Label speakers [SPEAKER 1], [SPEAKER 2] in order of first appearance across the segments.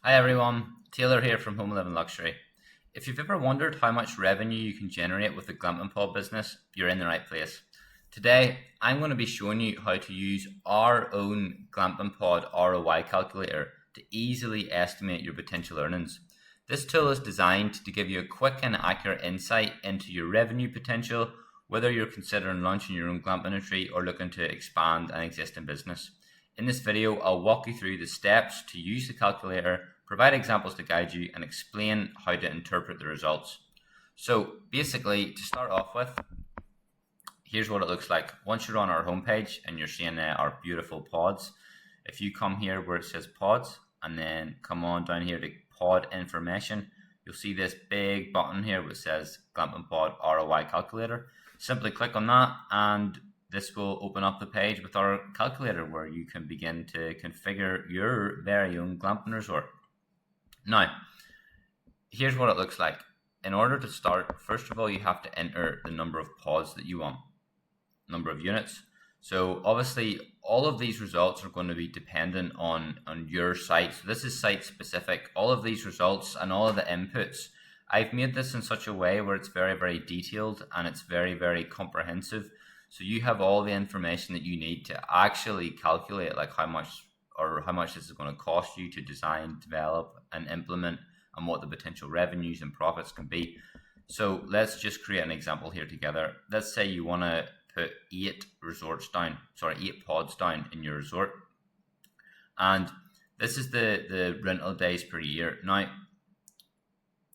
[SPEAKER 1] Hi everyone, Taylor here from Home Living Luxury. If you've ever wondered how much revenue you can generate with the Glamping Pod business, you're in the right place. Today, I'm going to be showing you how to use our own Glamping Pod ROI Calculator to easily estimate your potential earnings. This tool is designed to give you a quick and accurate insight into your revenue potential, whether you're considering launching your own glamping industry or looking to expand an existing business. In this video, I'll walk you through the steps to use the calculator, provide examples to guide you, and explain how to interpret the results. So basically, to start off with, here's what it looks like. Once you're on our homepage and you're seeing our beautiful pods, if you come here where it says pods and then come on down here to pod information, you'll see this big button here which says Glamping Pod ROI Calculator. Simply click on that and this will open up the page with our calculator where you can begin to configure your very own glamping resort. Now, here's what it looks like. In order to start, first of all, you have to enter the number of pods that you want, number of units. So obviously, all of these results are going to be dependent on your site. So this is site specific. All of these results and all of the inputs, I've made this in such a way where it's very, very detailed and it's very, very comprehensive. So you have all the information that you need to actually calculate like how much this is going to cost you to design, develop, and implement, and what the potential revenues and profits can be. So let's just create an example here together. Let's say you want to put 8 pods down in your resort. And this is the rental days per year. Now,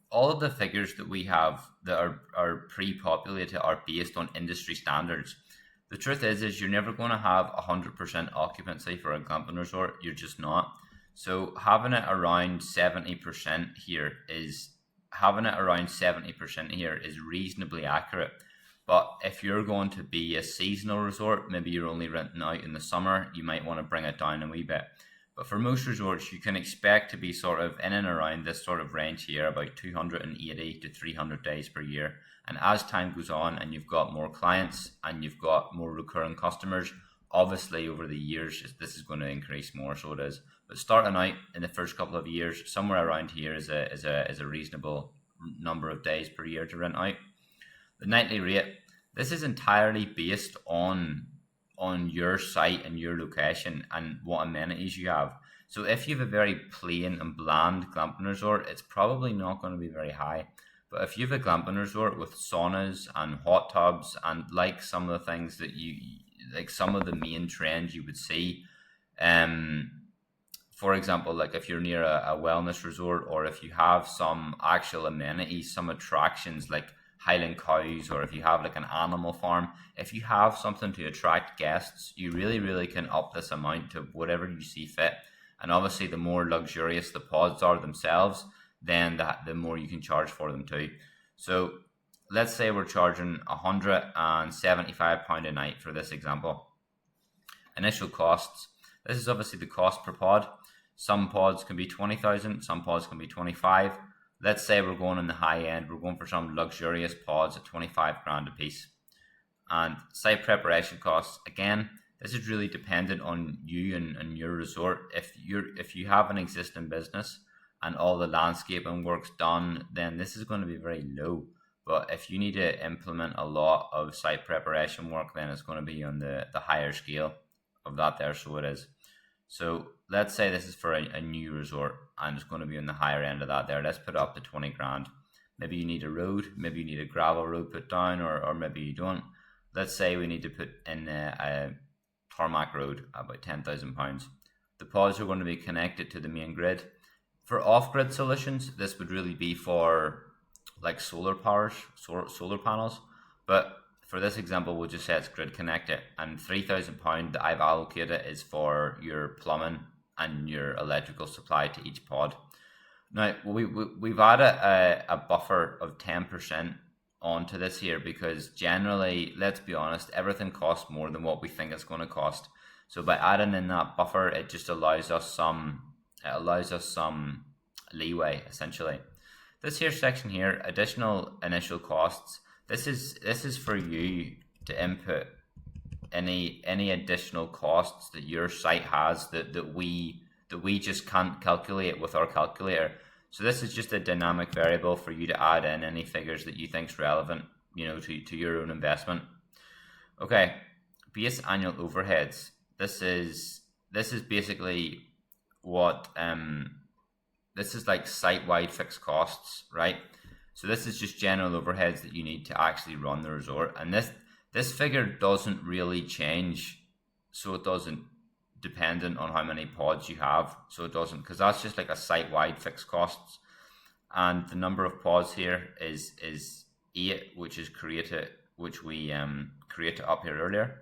[SPEAKER 1] all of the figures that we have that are pre-populated are based on industry standards. The truth is you're never going to have 100% occupancy for a glamping resort. You're just not. So having it around 70% here is reasonably accurate. But if you're going to be a seasonal resort, maybe you're only renting out in the summer, you might want to bring it down a wee bit. But for most resorts, you can expect to be sort of in and around this sort of range here, about 280 to 300 days per year. And as time goes on and you've got more clients and you've got more recurring customers, obviously over the years, this is going to increase more, so it is. But starting out in the first couple of years, somewhere around here is a reasonable number of days per year to rent out. The nightly rate, this is entirely based on your site and your location and what amenities you have. So if you have a very plain and bland glamping resort, it's probably not going to be very high. But if you have a glamping resort with saunas and hot tubs and like some of the things that some of the main trends you would see, for example, like if you're near a wellness resort, or if you have some actual amenities, some attractions like Highland cows, or if you have like an animal farm, if you have something to attract guests, you really can up this amount to whatever you see fit. And obviously the more luxurious the pods are themselves, then the more you can charge for them too. So let's say we're charging £175 a night for this example. Initial costs, this is obviously the cost per pod. Some pods can be 20,000, some pods can be 25. Let's say we're going on the high end, we're going for some luxurious pods at 25 grand a piece. And site preparation costs, again, this is really dependent on you and your resort. If you have an existing business and all the landscaping work's done, then this is going to be very low. But if you need to implement a lot of site preparation work, then it's going to be on the higher scale of that there, so it is. So let's say this is for a new resort and it's going to be on the higher end of that there. Let's put it up to 20 grand. Maybe you need a road, maybe you need a gravel road put down, or maybe you don't. Let's say we need to put in a tarmac road, about £10,000. The pods are going to be connected to the main grid. For off-grid solutions, this would really be for like solar panels. But for this example, we'll just say it's grid connected, and £3,000 that I've allocated is for your plumbing and your electrical supply to each pod. Now, we've added a buffer of 10% onto this here because generally, let's be honest, everything costs more than what we think it's going to cost. So by adding in that buffer, it just allows us some leeway, essentially. This here section here, additional initial costs. This is for you to input any additional costs that your site has that that we just can't calculate with our calculator. So this is just a dynamic variable for you to add in any figures that you think is relevant, to your own investment. Okay, base annual overheads. This is basically what this is like site-wide fixed costs, right? So this is just general overheads that you need to actually run the resort, and this figure doesn't really change, so it doesn't dependent on how many pods you have, so it doesn't, because that's just like a site-wide fixed costs, and the number of pods here is 8, which we created up here earlier.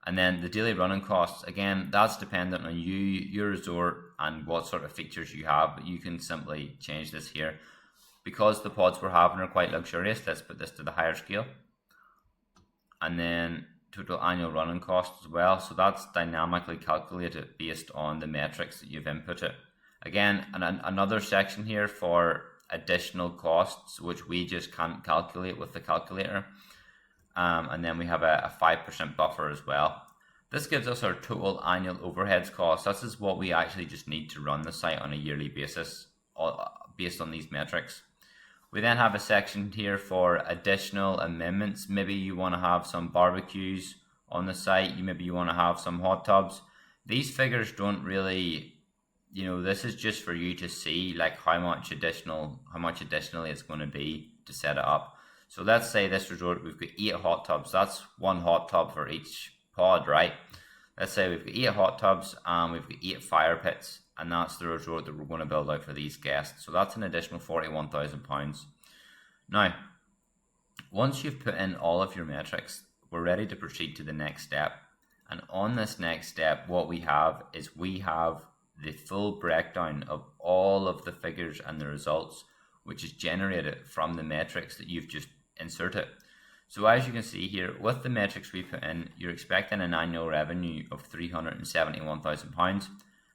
[SPEAKER 1] And then the daily running costs, again, that's dependent on you, your resort, and what sort of features you have, but you can simply change this here. Because the pods we're having are quite luxurious, let's put this to the higher scale. And then total annual running costs as well, so that's dynamically calculated based on the metrics that you've inputted. Again, another section here for additional costs, which we just can't calculate with the calculator. And then we have a 5% buffer as well. This gives us our total annual overheads cost. This is what we actually just need to run the site on a yearly basis based on these metrics. We then have a section here for additional amendments. Maybe you want to have some barbecues on the site. Maybe you want to have some hot tubs. These figures don't really, this is just for you to see like how much additionally it's going to be to set it up. So let's say this resort, we've got 8 hot tubs. That's 1 hot tub for each pod, right? Let's say we've got 8 hot tubs and we've got 8 fire pits, and that's the resort that we're going to build out for these guests. So that's an additional £41,000. Now, once you've put in all of your metrics, we're ready to proceed to the next step. And on this next step, what we have is we have the full breakdown of all of the figures and the results, which is generated from the metrics that you've just inserted. So as you can see here, with the metrics we put in, you're expecting an annual revenue of £371,000,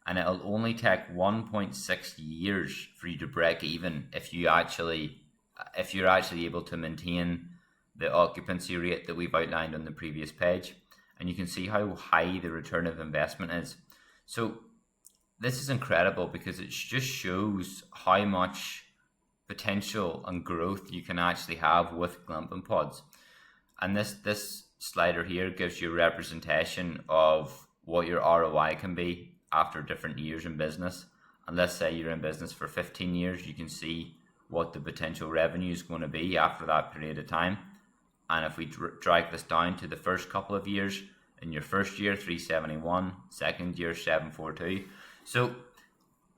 [SPEAKER 1] and it'll only take 1.6 years for you to break even if you're actually able to maintain the occupancy rate that we've outlined on the previous page. And you can see how high the return of investment is. So this is incredible because it just shows how much potential and growth you can actually have with glamping pods. And this slider here gives you a representation of what your ROI can be after different years in business. And let's say you're in business for 15 years, you can see what the potential revenue is going to be after that period of time. And if we drag this down to the first couple of years, in your first year 371, second year 742. So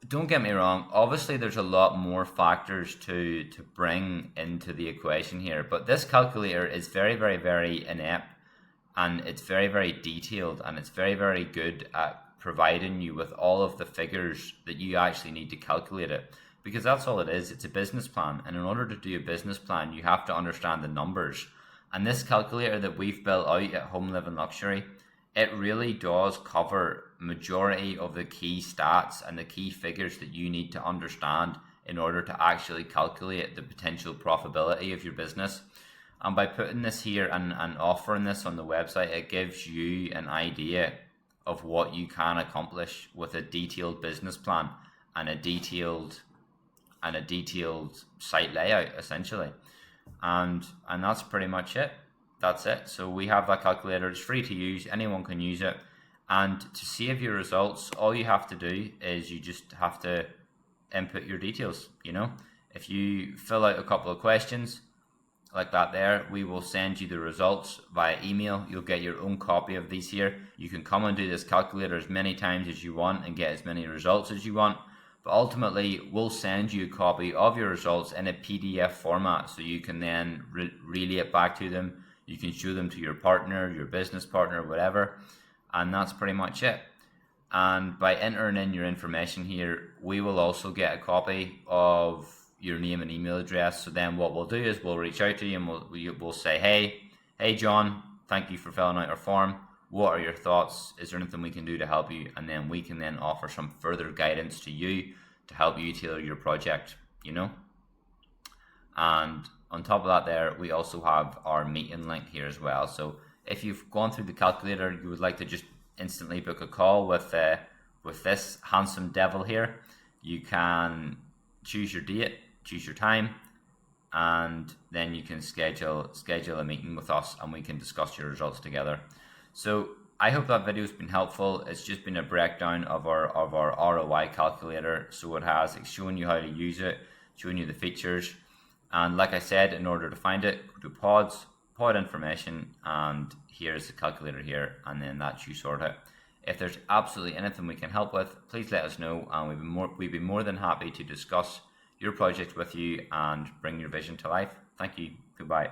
[SPEAKER 1] don't get me wrong, obviously there's a lot more factors to bring into the equation here, but this calculator is very, very, very inept, and it's very, very detailed, and it's very, very good at providing you with all of the figures that you actually need to calculate it, because that's all it is. It's a business plan, and in order to do a business plan, you have to understand the numbers. And this calculator that we've built out at Home Living Luxury, it really does cover majority of the key stats and the key figures that you need to understand in order to actually calculate the potential profitability of your business. And by putting this here and offering this on the website, it gives you an idea of what you can accomplish with a detailed business plan and a detailed site layout, essentially. And that's pretty much it. That's it. So we have that calculator. It's free to use. Anyone can use it. And to save your results, all you have to do is you just have to input your details. If you fill out a couple of questions like that there, we will send you the results via email. You'll get your own copy of these here. You can come and do this calculator as many times as you want and get as many results as you want. But ultimately, we'll send you a copy of your results in a PDF format, so you can then relay it back to them. You can show them to your partner, your business partner, whatever. And that's pretty much it. And by entering in your information here, we will also get a copy of your name and email address. So then what we'll do is we'll reach out to you and we'll say, hey John, thank you for filling out our form. What are your thoughts? Is there anything we can do to help you? And then we can then offer some further guidance to you to help you tailor your project, And on top of that there, we also have our meeting link here as well. So if you've gone through the calculator, you would like to just instantly book a call with with this handsome devil here, you can choose your date, choose your time, and then you can schedule a meeting with us and we can discuss your results together. So I hope that video has been helpful. It's just been a breakdown of our ROI calculator. So it's showing you how to use it, showing you the features. And like I said, in order to find it, go to pod information, and here's the calculator here, and then that's you sort it. If there's absolutely anything we can help with, please let us know, and we'd be more than happy to discuss your project with you and bring your vision to life. Thank you. Goodbye.